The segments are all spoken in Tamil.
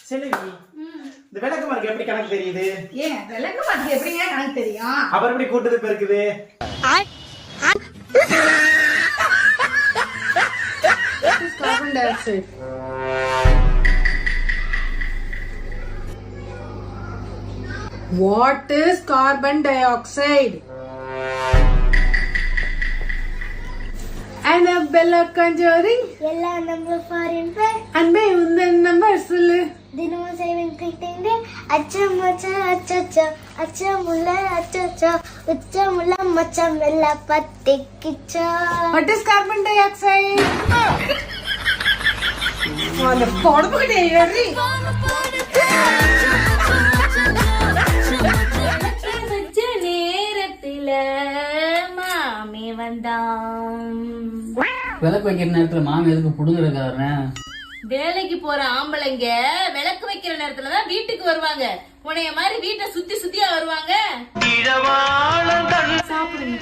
செல்வி, இந்த விளக்கு மார்க்கு எப்படி கணக்கு தெரியுது? ஏன் விளக்கு மார்க்கு எப்படிங்க கணக்கு தெரியும்? அப்புறம் எப்படி கூட்டுது பெருக்குது? Carbon dioxide. What is carbon dioxide? Annabella Conjuring. எல்லா நம்பர் ஃபாரின் பே அன்பே உந்தன் நம்பர் சொல்லு. தினமும் சேவிங் கிட்டேங்க அச்சம் மச்சான் அச்சச்சோ அச்சமுள்ள அச்சச்சோ உச்சமுள்ள மச்சம் வெள்ள பத்திக்கிச்சோ. What is carbon dioxide? அந்த பொடபுகிட்டே ஏறி நேரத்துல மாமி வந்தான். விளக்கு வைக்கிற நேரத்துல மாமி எதுக்கு புடுங்குறக்காரன? வேலைக்கு போற ஆம்பளைங்க விளக்கு வைக்கிற நேரத்துலதான் வீட்டுக்கு வருவாங்க. உன்னைய மாதிரி வீட்டை சுத்தி சுத்தியா வருவாங்க. சாப்பிடுங்க.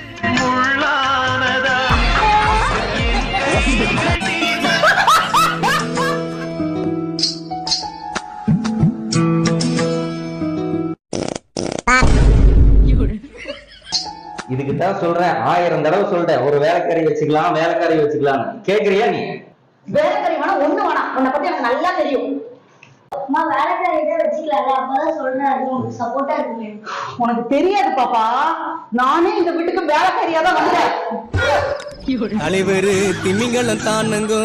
இதுக்கு தான் சொல்றேன், 1000 தடவை சொல்றேன், ஒரு வேலைக்காரி வச்சுக்கலாம். கேக்குறியா நீ? வேலைக்காரி வேணா ஒண்ணு வேணாம், உன்னை பத்தி எனக்கு நல்லா தெரியும். அம்மா வேலைக்காரியே வச்சுக்கலாம்ல, அப்பதான் சொல்றேன், உங்களுக்கு சப்போர்ட்டா இருக்குமே. உனக்கு தெரியாது பாப்பா, நானே இந்த வீட்டுக்கு வேலைக்காரியா தான் வந்தேன். தலைவர் திமிங்கலம் தானங்கோ